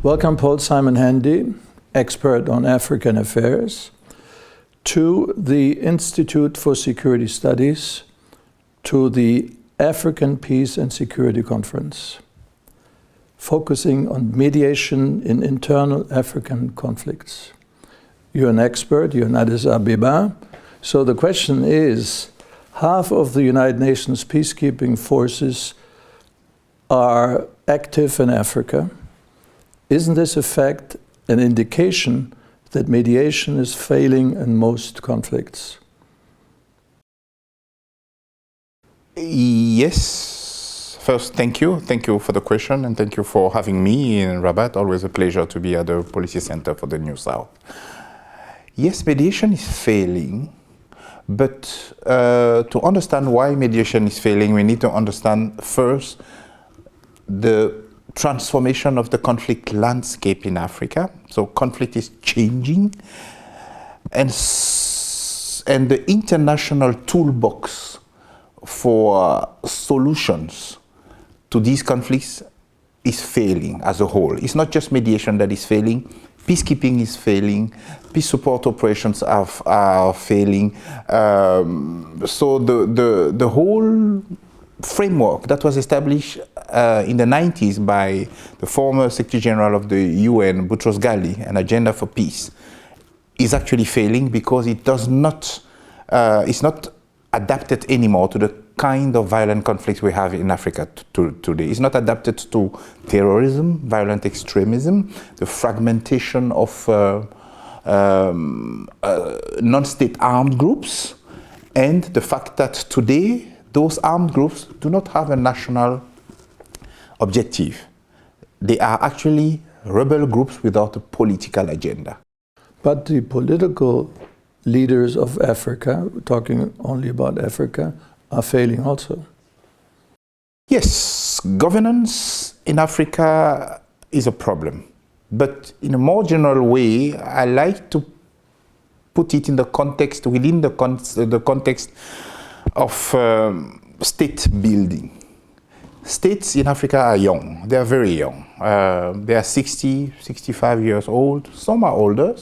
Welcome, Paul Simon Handy, expert on African affairs, to the Institute for Security Studies, to the African Peace and Security Conference, focusing on mediation in internal African conflicts. You're an expert, you're in Addis Ababa. So the question is, half of the United Nations peacekeeping forces are active in Africa. Isn't this a fact an indication that mediation is failing in most conflicts? Yes. First, thank you. Thank you for the question, and thank you for having me in Rabat. Always a pleasure to be at the Policy Center for the New South. Yes, mediation is failing, but to understand why mediation is failing, we need to understand first the transformation of the conflict landscape in Africa. So conflict is changing, and the international toolbox for solutions to these conflicts is failing as a whole. It's not just mediation that is failing. Peacekeeping is failing. Peace support operations are failing. So the whole framework that was established in the 90s by the former Secretary General of the UN, Boutros Ghali, an agenda for peace, is actually failing because it does not, it's not adapted anymore to the kind of violent conflicts we have in Africa today. It's not adapted to terrorism, violent extremism, the fragmentation of non-state armed groups, and the fact that today those armed groups do not have a national objective. They are actually rebel groups without a political agenda. But the political leaders of Africa, talking only about Africa, are failing also. Yes, governance in Africa is a problem. But in a more general way, I like to put it in the context, within the context of state building. States in Africa are young. They are very young. They are 60, 65 years old. Some are older,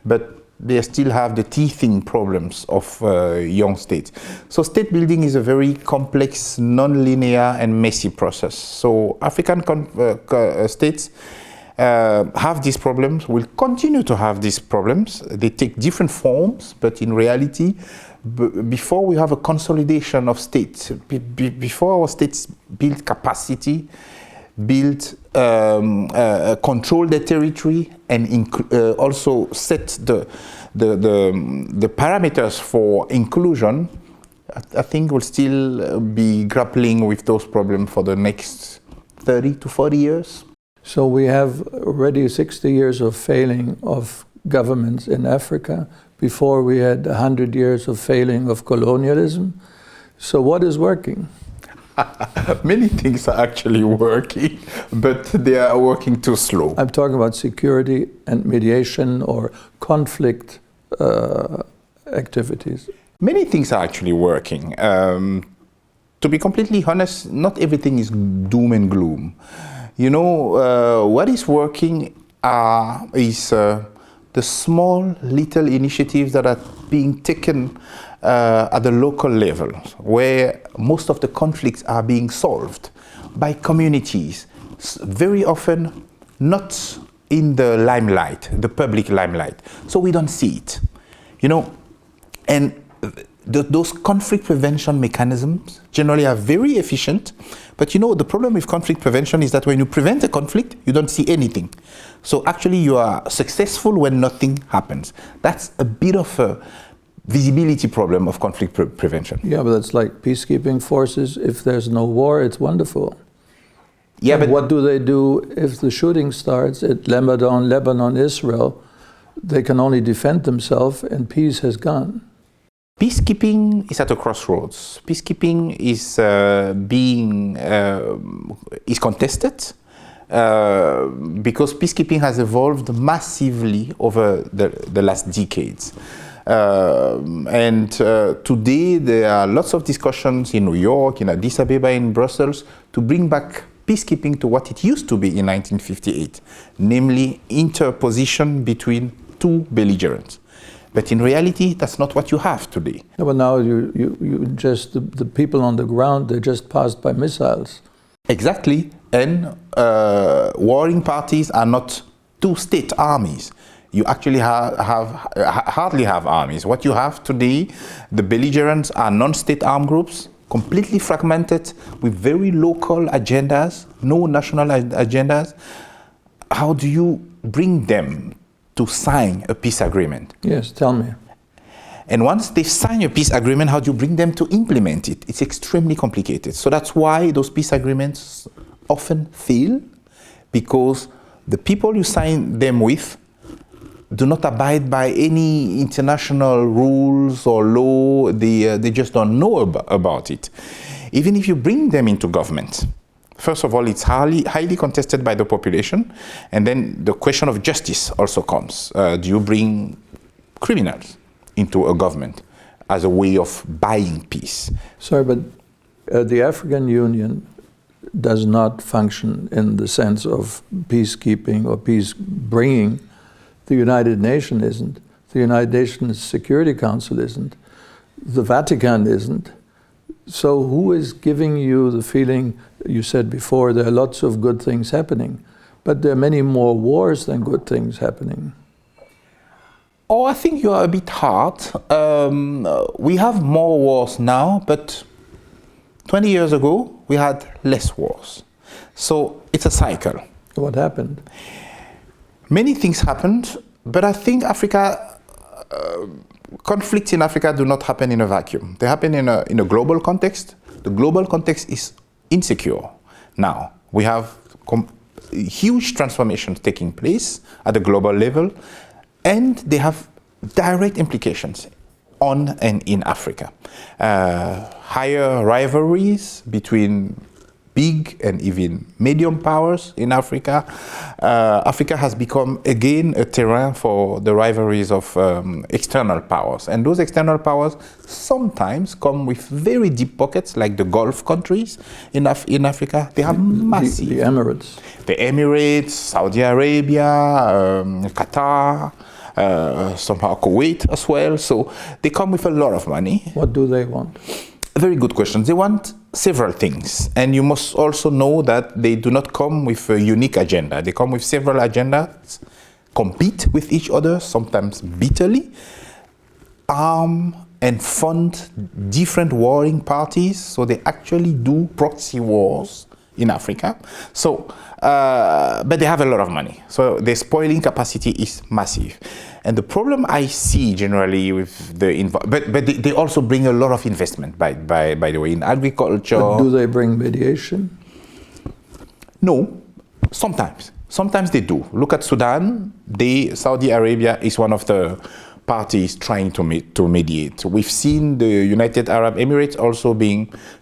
but they still have the teething problems of young states. So state building is a very complex, non-linear and messy process. So African states have these problems, will continue to have these problems. They take different forms, but in reality, before we have a consolidation of states, before our states build capacity, build, control their territory, and also set the parameters for inclusion, I think we'll still be grappling with those problems for the next 30 to 40 years. So we have already 60 years of failing of governments in Africa. Before we had 100 years of failing of colonialism. So what is working? Many things are actually working, but they are working too slow. I'm talking about security and mediation or conflict activities. Many things are actually working. To be completely honest, not everything is doom and gloom. You know, what is working is the small little initiatives that are being taken at the local level, where most of the conflicts are being solved by communities, very often not in the limelight, the public limelight. So we don't see it, you know. And those conflict prevention mechanisms generally are very efficient, but you know, the problem with conflict prevention is that when you prevent a conflict, you don't see anything. So actually you are successful when nothing happens. That's a bit of a visibility problem of conflict prevention. Yeah, but it's like peacekeeping forces. If there's no war, it's wonderful. Yeah, but what do they do if the shooting starts at Lebanon, Israel? They can only defend themselves and peace has gone. Peacekeeping is at a crossroads. Peacekeeping is is contested because peacekeeping has evolved massively over the last decades. Today there are lots of discussions in New York, in Addis Ababa, in Brussels to bring back peacekeeping to what it used to be in 1958, namely interposition between two belligerents. But in reality, that's not what you have today. Yeah, but now you just, the people on the ground, they're just passed by missiles. Exactly, and warring parties are not two state armies. You actually hardly have armies. What you have today, the belligerents are non-state armed groups, completely fragmented with very local agendas, no national agendas. How do you bring them to sign a peace agreement? Yes, tell me. And once they sign a peace agreement, how do you bring them to implement it? It's extremely complicated. So that's why those peace agreements often fail, because the people you sign them with do not abide by any international rules or law. They just don't know about it. Even if you bring them into government, first of all, it's highly contested by the population. And then the question of justice also comes. Do you bring criminals into a government as a way of buying peace? Sorry, but the African Union does not function in the sense of peacekeeping or peace bringing. The United Nations isn't. The United Nations Security Council isn't. The Vatican isn't. So who is giving you the feeling, you said before, there are lots of good things happening, but there are many more wars than good things happening? Oh, I think you are a bit hard. We have more wars now, but 20 years ago, we had less wars. So it's a cycle. What happened? Many things happened, but I think conflicts in Africa do not happen in a vacuum. They happen in a global context. The global context is insecure. Now, we have huge transformations taking place at the global level, and they have direct implications on and in Africa. Higher rivalries between big and even medium powers in Africa. Africa has become again a terrain for the rivalries of external powers. And those external powers sometimes come with very deep pockets, like the Gulf countries in Africa. They are massive. The Emirates. The Emirates, Saudi Arabia, Qatar, somehow Kuwait as well. So they come with a lot of money. What do they want? Very good question. They want several things. And you must also know that they do not come with a unique agenda. They come with several agendas, compete with each other, sometimes bitterly, arm and fund different warring parties. So they actually do proxy wars in Africa. So, but they have a lot of money. So their spoiling capacity is massive. And the problem I see generally with but they also bring a lot of investment, by the way, in agriculture. But do they bring mediation? No, sometimes. Sometimes they do. Look at Sudan. Saudi Arabia is one of the parties trying to mediate. We've seen the United Arab Emirates also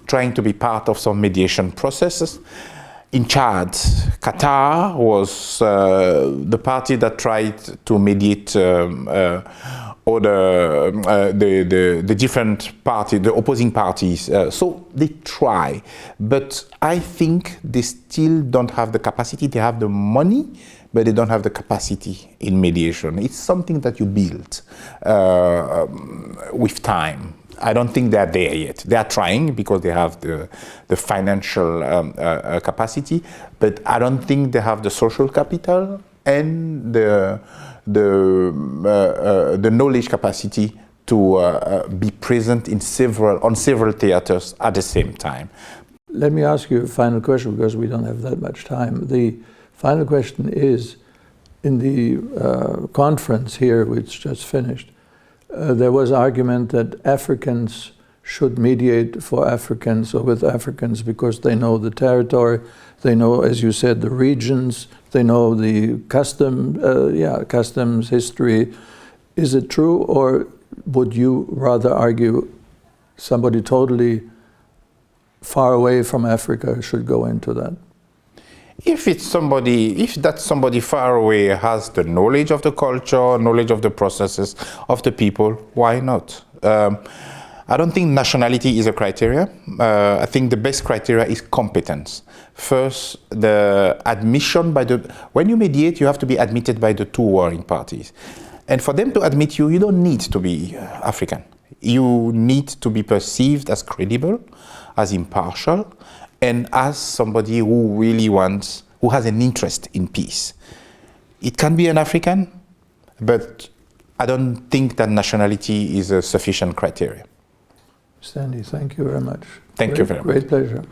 trying to be part of some mediation processes. In Chad, Qatar was the party that tried to mediate the different parties, the opposing parties. So they try, but I think they still don't have the capacity. They have the money, but they don't have the capacity in mediation. It's something that you build with time. I don't think they're there yet. They are trying because they have the financial capacity, but I don't think they have the social capital and the knowledge capacity to be present on several theaters at the same time. Let me ask you a final question, because we don't have that much time. The final question is, in the conference here, which just finished, there was argument that Africans should mediate for Africans or with Africans because they know the territory, they know, as you said, the regions, they know the customs, history. Is it true, or would you rather argue somebody totally far away from Africa should go into that? If that somebody far away has the knowledge of the culture, knowledge of the processes of the people, why not? I don't think nationality is a criteria. I think the best criteria is competence. First, the admission by the... When you mediate, you have to be admitted by the two warring parties. And for them to admit you, you don't need to be African. You need to be perceived as credible, as impartial, and as somebody who really wants, who has an interest in peace. It can be an African, but I don't think that nationality is a sufficient criteria. Sandy, thank you very much. Thank you very much. Great pleasure.